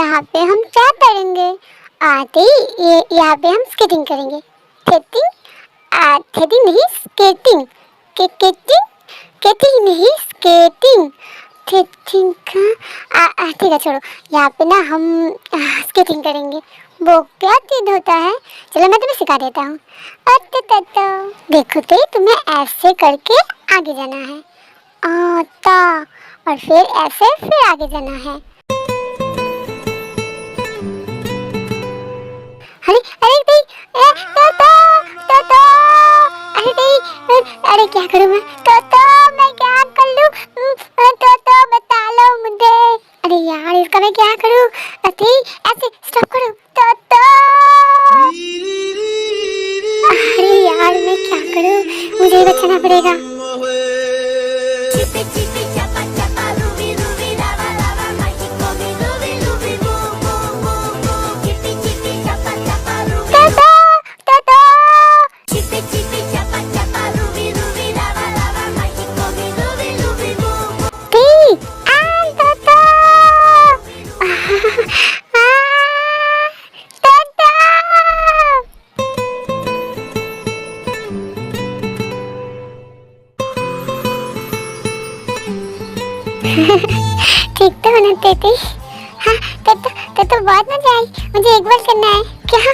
यहाँ पे हम क्या करेंगे? आते ही ये यहाँ पे हम स्केटिंग करेंगे। स्केटिंग स्केटिंग नहीं स्केटिंग, स्केटिंग स्केटिंग नहीं स्केटिंग, स्केटिंग का ठीक है छोड़ो। यहाँ पे ना हम स्केटिंग करेंगे। वो क्या चीज होता है? चलो मैं तुम्हें सिखा देता हूँ। देखो तो तुम्हें ऐसे करके आगे जाना है, आता, और फिर ऐसे फिर आगे जाना है। अरे अरे भाई, तो अरे भाई, अरे क्या करूँ मैं? तो मैं क्या कर लूँ? तो बता लो मुझे। अरे यार इसका मैं क्या करूँ? अरे ऐसे स्टॉप करो। तो अरे यार मैं क्या करूँ? मुझे ही बचाना पड़ेगा। ठीक तो होना तेती। हाँ तो बहुत मजा आई। मुझे एक बार करना है। क्या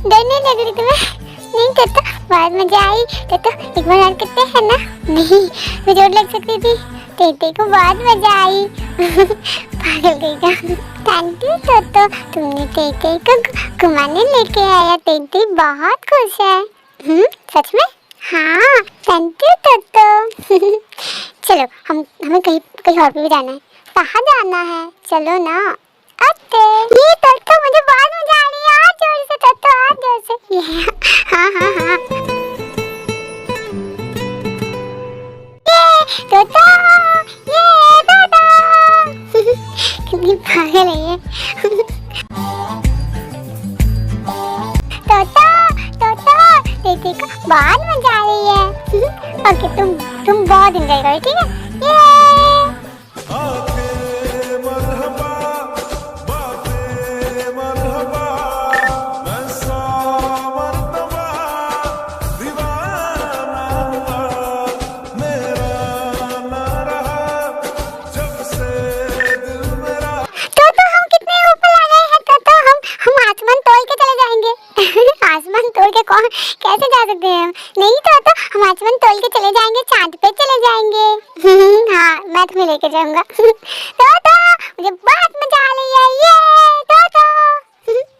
डर नहीं लग रही तुम्हें? नहीं तो बहुत मजा आई। तो एक बार और करते हैं ना? नहीं मुझे चोट लग सकती थी। तेते को बहुत मजा आई। पागल गई। थैंक यू तो तुमने तेते को घुमाने लेके आया। तेते बहुत खुश है। सच में? हाँ थैंक यू तो चलो हमें कहीं और भी जाना है। कहाँ जाना है? चलो ना। अते ये तो मुझे बहुत मजा आ रही है। आज जोर से तो आज जोर से। हाँ ये कितनी पागल है ये। तेते को बहुत मजा आ रही है। ओके तुम बहुत एंजॉय करो, ठीक है? आसमान तोड़ के कौन कैसे जा सकते हैं हम? नहीं तो हम आसमान तोड़ के चले जाएंगे, चांद पे चले जाएंगे। हाँ मैं तुम्हें लेके जाऊंगा। तो मुझे बहुत मजा आ रही है ये तो।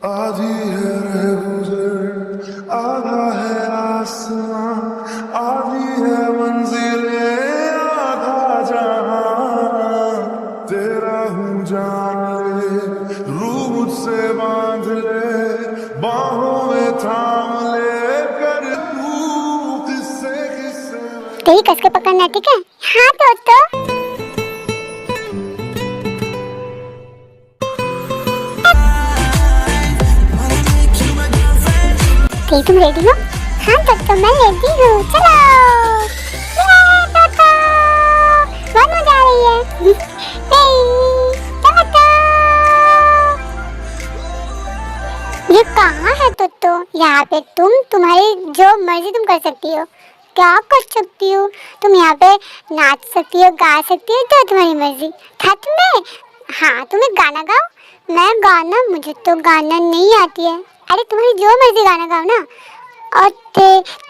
आधी है गुजर, आधा है आसमां, आधी है मंजिले, आधा जहां। तेरा हूँ जान ले, रूह मुझसे बांध ले, बाहों में थाम ले कर तू किस्से तेरी कस के पकड़ना, ठीक है? हाँ तो तुम रेडी हो? हाँ तो मैं रेडी हूँ। चलो बहुत मजा आ रही है। ये कहाँ है तो यहाँ पे तुम्हारी जो मर्जी तुम कर सकती हो। क्या कर सकती हो? तुम यहाँ पे नाच सकती हो, गा सकती हो, तो तुम्हारी मर्जी। सच में? हाँ तुम्हें गाना गाओ। मैं गाना, मुझे तो गाना नहीं आती है। अरे तुम्हारी जो मर्जी गाना गाओ ना। और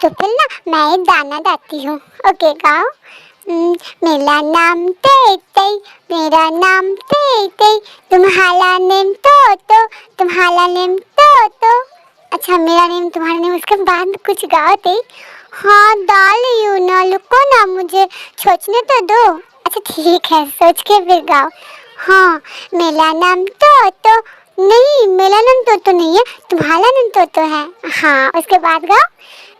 तो फिर ना मैं एक गाना गाती हूँ। ओके गाओ। मेरा नाम तेते, मेरा नाम तेते, तुम्हारा नेम तो तुम्हारा नेम तो। अच्छा मेरा नेम तुम्हारा नेम, उसके बाद कुछ गाओ ते। हाँ डाल यू ना, लुको ना, मुझे सोचने तो दो। अच्छा ठीक है सोच के फिर गाओ। हाँ मेरा नाम तो नहीं, मेरा नाम तो नहीं है, तुम्हारा नाम तो है। हाँ उसके बाद गाओ।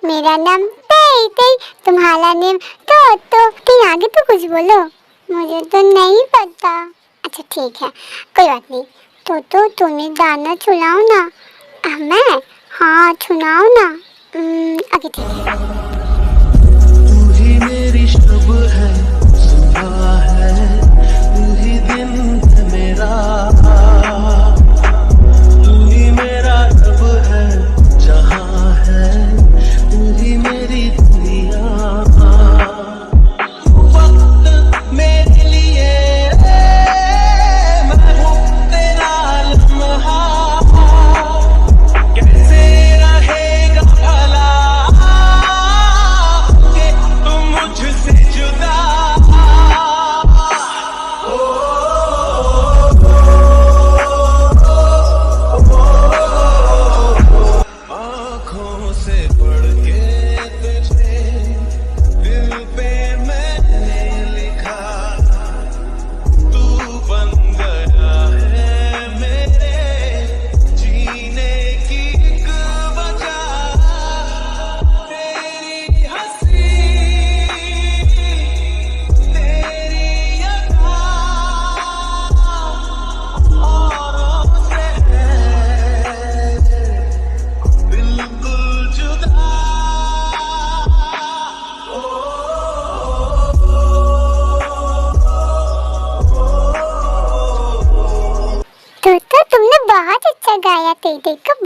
मेरा नाम तेते, तुम्हारा नेम तो कहीं आगे तो कुछ बोलो, मुझे तो नहीं पता। अच्छा ठीक है कोई बात नहीं। तो तुम्हें गाना सुनाओ ना। मैं? हाँ सुनाओ ना। आगे ठीक है। तू ही मेरी सुबह है, सुबह है, तू ही दिन है मेरा।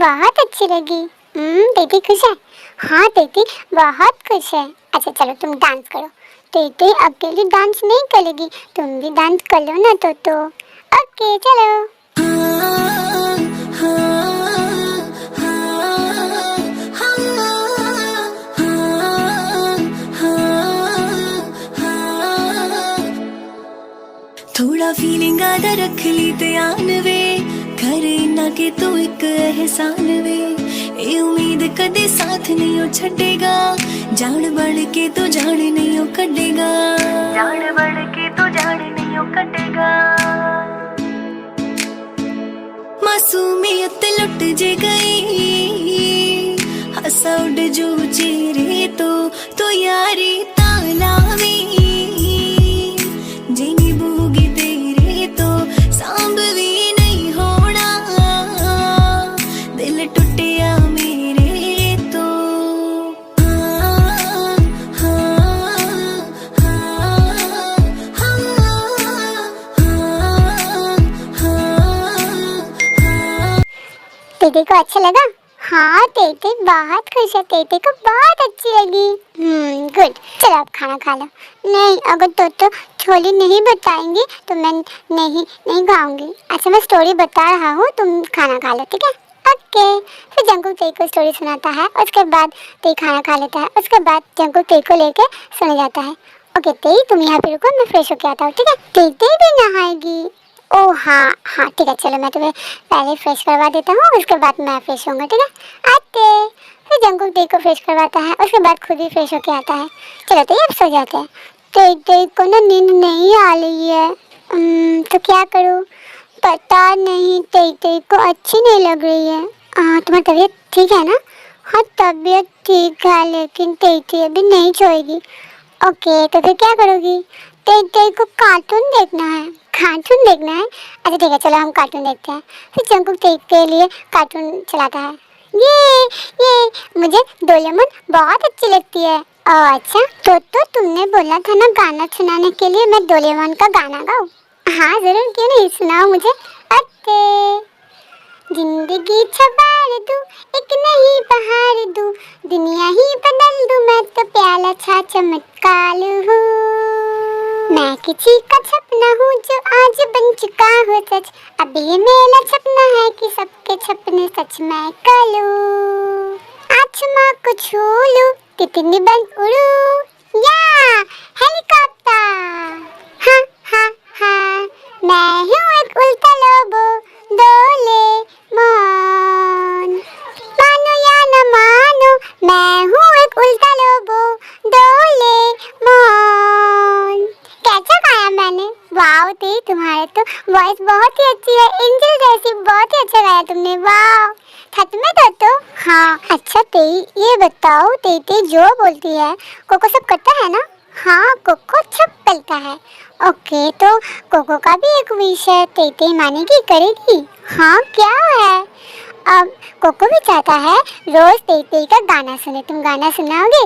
बहुत अच्छी लगी। दीदी खुश है? हाँ दीदी बहुत खुश है। अच्छा चलो तुम डांस करो। दीदी अकेली डांस नहीं करेगी, तुम भी डांस कर लो ना तो। ओके चलो। थोड़ा फीलिंग आदा रख ली ध्यान वे, करे ना कि तू एक एहसान वे। ए उम्मीद कदे साथ नहीं हो छड़ेगा, जान बढ़ के तो जान नहीं हो कटेगा, जान बढ़ के तो जान नहीं हो कटेगा। मासूमियत लुट जे गई, हंसा उड़ जो चेहरे तो यारी तालावी जिनी बूगी तेरे तो सांभ भी नहीं होना, दिल टूटिया मेरे तो। दीदी को अच्छा लगा? हाँ दीदी बहुत खुश है, दीदी को बहुत अच्छी लगी। गुड। चलो आप खाना खा लो। नहीं अगर तो छोली नहीं बताएंगी तो मैं नहीं खाऊंगी। अच्छा मैं स्टोरी बता रहा हूँ, तुम खाना खा लो ठीक है? ओके। फिर जंकुक तेई को स्टोरी सुनाता है, उसके बाद तेई खाना खा लेता है, उसके बाद जंकुक तेई को लेके सोने जाता है। ओके तेई तुम यहाँ पे रुको, मैं फ्रेश होके आता हूँ ठीक है? तेई भी नहाएगी? ओह हाँ हाँ ठीक है, चलो मैं तुम्हें पहले फ्रेश करवा देता हूँ, उसके बाद मैं फ्रेश होऊंगा ठीक है? आते। फिर जंकुक तेई को फ्रेश करवाता है, उसके बाद खुद भी फ्रेश होके आता है। चलो तेई अब सो जाते हैं। तेई को ना नींद नहीं आ रही है, तो क्या करूँ पता नहीं। तेई को अच्छी नहीं लग रही है। तुम्हारी तबीयत ठीक है ना? हाँ तबीयत ठीक है, लेकिन तेई अभी नहीं सोएगी। ओके तो फिर क्या करोगी? तेई को कार्टून देखना है। कार्टून देखना है? अच्छा ठीक है चलो हम कार्टून देखते हैं। फिर जंकुक तेई के लिए कार्टून चलाता है। ये मुझे डोरेमोन बहुत अच्छी लगती है। ओह अच्छा तो तुमने बोला था ना गाना सुनाने के लिए, मैं डोरेमोन का गाना गाऊं? हाँ जरूर, क्यों नहीं, सुनाओ मुझे। ओके। जिंदगी छबार दूं, एक नई बहार दूं, दुनिया ही बदल दूं, मैं तो प्याला छा चमत्कार हूँ। मैं किसी का सपना हूँ जो आज बन चुका हो सच, अब ये मेरा सपना है कि सबके सपने सच मैं कर लूं। आसमां को छू लूं, तितली बन उड़ूं, या हेलीकॉप्टर। हाँ हाँ हाँ मैं हूँ एक उल्टा लोबो, डोरेमोन। मानो या न मानो, मैं हूँ एक उल्टा लोबो, डोरेमोन। कैसा गाया मैंने? वाह तेई तुम्हारे तो वॉइस बहुत ही अच्छी है, एंजल जैसी, बहुत ही अच्छा गाया तुमने। वाह सच में तो हाँ। अच्छा तेई ये बताओ, तेई जो बोलती है कोको सब करता है ना? हाँ कोको सब करता है। ओके तो कोको का भी एक विश है, तेई मानेगी, करेगी? हाँ क्या है? अब कोको भी चाहता है रोज तेई का गाना सुने, तुम गाना सुनाओगे?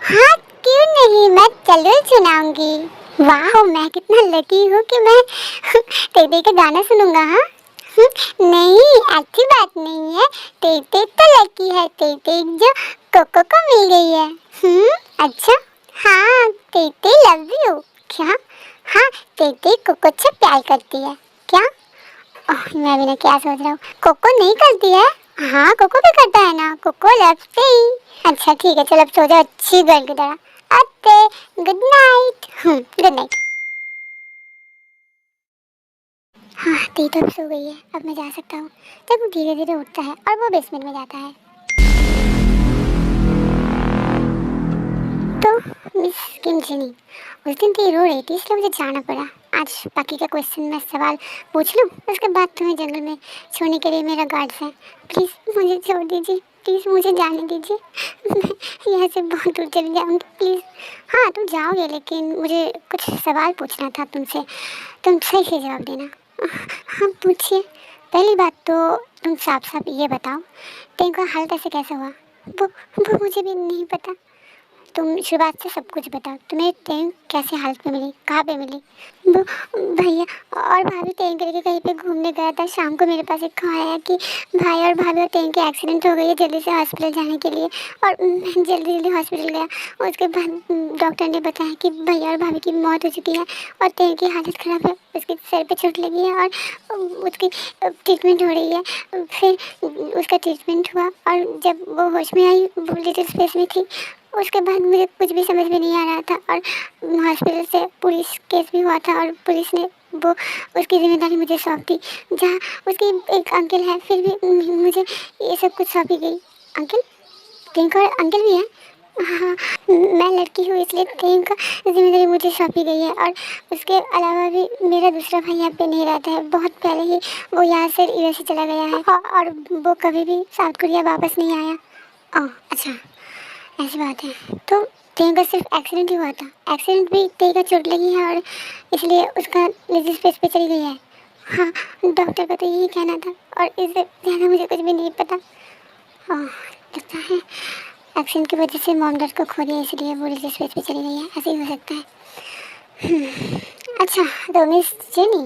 हाँ क्यों नहीं, मैं जरूर सुनाऊंगी। वाह मैं कितना लकी हूँ कि मैं तेई का गाना सुनूंगा। हाँ नहीं ऐसी बात नहीं है, तेई तो लकी है, तेई जो कोको को मिल गई है। अच्छा हाँ तेई लव यू। क्या? हाँ तेई कोको से प्यार करती है क्या? मैं भी ना क्या सोच रहा हूँ, कोको नहीं करती है? हाँ कोको भी करता है ना, कोको लव तेई। अच्छा ठीक है चलो अब सो जाओ अच्छी गर्ल की तरह। Okay good night. Good night. हाँ तेई तो अब सो गई है, अब मैं जा सकता हूँ। तब वो धीरे धीरे उठता है और वो बेसमेंट में जाता है। तो मिस किम जिनी उस दिन तेई रो रही थी, इसलिए मुझे जाना पड़ा। आज बाकी का क्वेश्चन में सवाल पूछ लूँ, उसके बाद तुम्हें जंगल में छोड़ने के लिए मेरा गार्ड्स है। प्लीज़ मुझे छोड़ दीजिए, प्लीज़ मुझे जाने दीजिए, मैं यहाँ से बहुत दूर चली जाऊँगी प्लीज़। हाँ तुम जाओगे लेकिन मुझे कुछ सवाल पूछना था तुमसे, तुम सही से जवाब देना। हाँ पूछिए। पहली बात तो तुम साफ साफ ये बताओ, तेई का हाल कैसे हुआ? वो मुझे भी नहीं पता। तुम शुरुआत से सब कुछ बताओ। तुम्हें ट्रेन कैसे हालत में मिली, कहाँ पे मिली? भैया और भाभी ट्रेन करके कहीं पे घूमने गया था। शाम को मेरे पास एक कॉल आया कि भाई और भाभी और ट्रेन के एक्सीडेंट हो गई है, जल्दी से हॉस्पिटल जाने के लिए। और मैं जल्दी जल्दी हॉस्पिटल गया। उसके बाद डॉक्टर ने बताया कि भैया और भाभी की मौत हो चुकी है और ट्रेन की हालत ख़राब है, उसके सर पे चोट लगी है और उसकी ट्रीटमेंट हो रही है। फिर उसका ट्रीटमेंट हुआ और जब वो होश में आई वो लिटिल स्पेस में थी। उसके बाद मुझे कुछ भी समझ में नहीं आ रहा था और हॉस्पिटल से पुलिस केस भी हुआ था और पुलिस ने वो उसकी जिम्मेदारी मुझे सौंप दी। जहाँ उसकी एक अंकल है, फिर भी मुझे ये सब कुछ सौंपी गई। अंकल? टिंक और अंकल भी है? हाँ, मैं लड़की हूँ इसलिए टिंक का जिम्मेदारी मुझे सौंपी गई है। और उसके अलावा भी मेरा दूसरा भाई यहाँ पे नहीं रहता है, बहुत पहले ही वो यहाँ से यूएस से चला गया है और वो कभी भी साउथ कोरिया वापस नहीं आया। ओह अच्छा, ऐसी बात है। तो ट्रेन का सिर्फ एक्सीडेंट ही हुआ था? एक्सीडेंट भी ट्रेन का चोट लगी है और इसलिए उसका लिटिल स्पेस पे चली गई है? हाँ, डॉक्टर का तो यही कहना था और इससे ज़्यादा मुझे कुछ भी नहीं पता। लगता है एक्सीडेंट की वजह से मॉम डैड को खो दिया, इसलिए वो लिटिल स्पेस पे चली गई है। ऐसे ही हो सकता है। अच्छा तो मिस जेनी,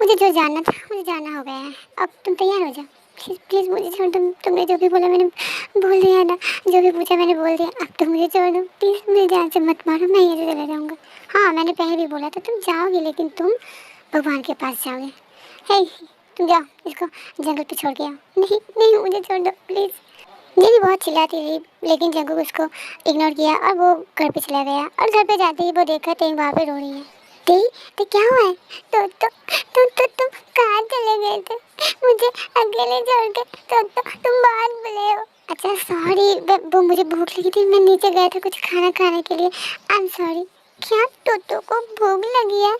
मुझे जो जानना था मुझे जानना हो गया है। अब तुम तैयार हो जाओ। प्लीज़ मुझे छोड़ दो। तुमने जो भी बोला मैंने बोल दिया ना, जो भी पूछा मैंने बोल दिया। अब तुम मुझे छोड़ दो प्लीज़, मुझे जान से मत मारो, मैं यहीं से चला जाऊँगा। हाँ मैंने पहले भी बोला था तुम जाओगे, लेकिन तुम भगवान के पास जाओगे। हे तुम जाओ, इसको जंगल पे छोड़ के आओ। नहीं नहीं मुझे छोड़ दो प्लीज़। जेनी बहुत चिल्लाती रही लेकिन जंगल उसको इग्नोर किया और वो घर पे चला गया। और घर पे जाते ही वो देखा टेंग वहाँ पे रो रही है। तो क्या हुआ है? तुम कहाँ चले गए थे? मुझे अकेले छोड़ के तुम बात बोले हो। अच्छा सॉरी, वो मुझे भूख लगी थी, मैं नीचे गया था कुछ खाना खाने के लिए। I am sorry. क्या टोटो को भूख लगी है?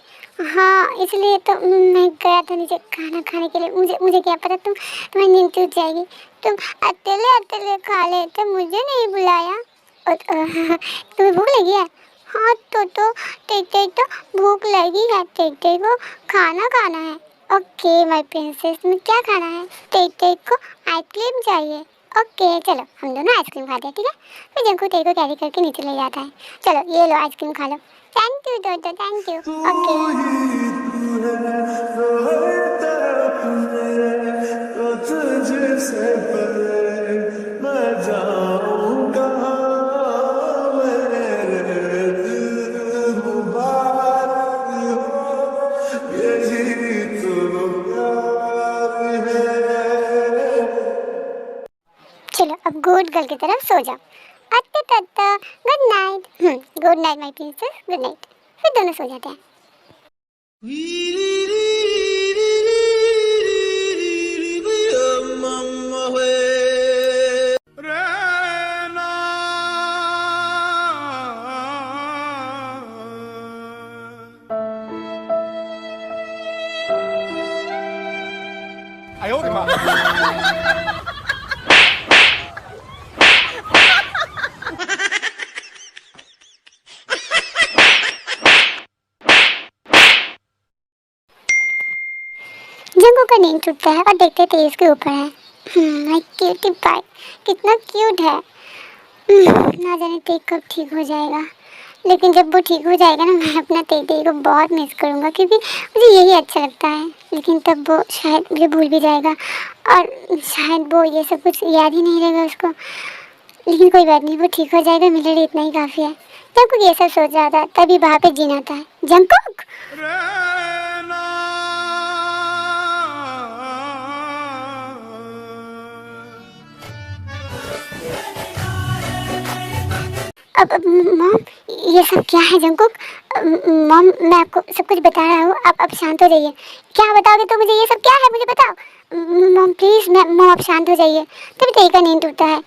हाँ इसलिए तो मैं गया था नीचे खाना खाने के लिए। मुझे क्या पता तुम्हारी नींद टूट जाएगी। तुम अकेले अकेले खा लेते, मुझे नहीं बुलाया। तुम्हें भूख लगी है? हाँ तो भूख लगी है, टेटे को खाना खाना है। ओके माय प्रिंसेस, तुम्हें क्या खाना है? टेटे को आइसक्रीम चाहिए। ओके चलो हम दोनों आइसक्रीम खाते हैं, ठीक है? फिर जंकू टेटे को कैरी करके नीचे ले जाता है। चलो ये लो आइसक्रीम खा लो। Thank you Toto, thank you. चलो अब गुड गर्ल की तरफ सो जाओ। अच्छा good night. Good night my princess, good night. फिर दोनों सो जाते हैं। जंगू का नींद टूटता है और देखते तेज के ऊपर है। माय क्यूटी पाई, कितना क्यूट है। ना जाने तेज कब ठीक हो जाएगा, लेकिन जब वो ठीक हो जाएगा ना मैं अपना तेज को बहुत मिस करूँगा क्योंकि मुझे यही अच्छा लगता है। लेकिन तब वो शायद मुझे भूल भी जाएगा और शायद वो ये सब कुछ याद ही नहीं रहेगा उसको। लेकिन कोई बात नहीं, वो ठीक हो जाएगा, मेरे लिए इतना ही काफ़ी है। जंकुक ये सब सोच रहा था तभी वहाँ पे जीना आता है। जंकुक अब मॉम ये सब क्या है? जंकुक मॉम मैं आपको सब कुछ बता रहा हूँ, अब शांत हो जाइए। क्या बताओगे तो मुझे? ये सब क्या है मुझे बताओ मॉम प्लीज़। मॉम आप शांत हो जाइए, तभी तेरी का नींद टूटता है।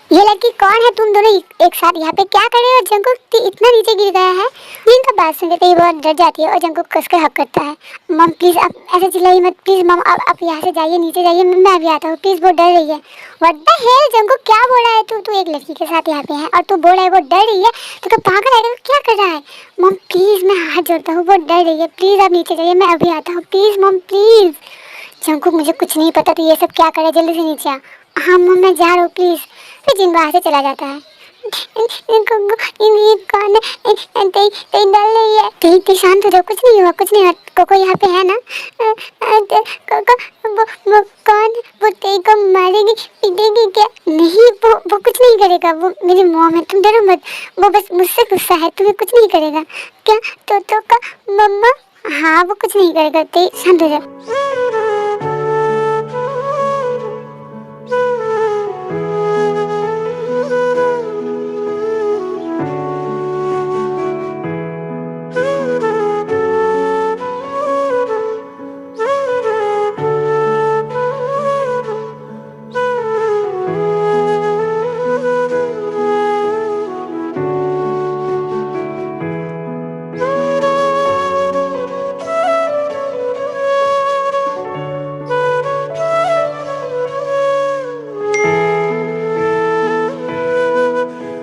ये लड़की कौन है? तुम दोनों एक साथ यहाँ पे क्या कर रहे हो? जंकुक इतना नीचे गिर गया है। इनका बात सुनते ही बहुत डर जाती है और जंकुक कस के हक करता है। मॉम प्लीज़ आप ऐसे चिल्लाइए मत प्लीज़। मॉम आप यहाँ से जाइए, नीचे जाइए, मैं भी आता हूँ प्लीज़। वो डर रही है। व्हाट द हेल जंकुक क्या बोल रहा है तू एक लड़की के साथ यहाँ पे है और तू बोल रहा है वो डर रही है? तो क्या पागल है? तो क्या कर रहा है? मॉम प्लीज़ मैं हाथ जोड़ता हूँ, वो डर रही है, प्लीज़ आप नीचे जाइए, मैं अभी आता हूँ प्लीज़ मॉम प्लीज़। जंकुक मुझे कुछ नहीं पता, तो ये सब क्या करे, जल्दी से नीचे आ। हाँ मॉम मैं जा रहा हूँ प्लीज़। फिर जिन बाहर से चला जाता है। ये कौन है? तेरी डर रही है? तेरी शांत हो जाओ, कुछ नहीं हुआ, कुछ नहीं हुआ। कोको यहाँ पे है ना? कोको वो कौन? वो तेरी को मारेगी पीटेगी क्या? नहीं, वो कुछ नहीं करेगा। वो मेरी मॉम है, तुम डरो मत। वो बस मुझसे गुस्सा है, तुम्हें कुछ नहीं करेगा। क्या तो का मम्मा? हाँ वो कुछ नहीं करेगा, तेरी शांत हो जाओ।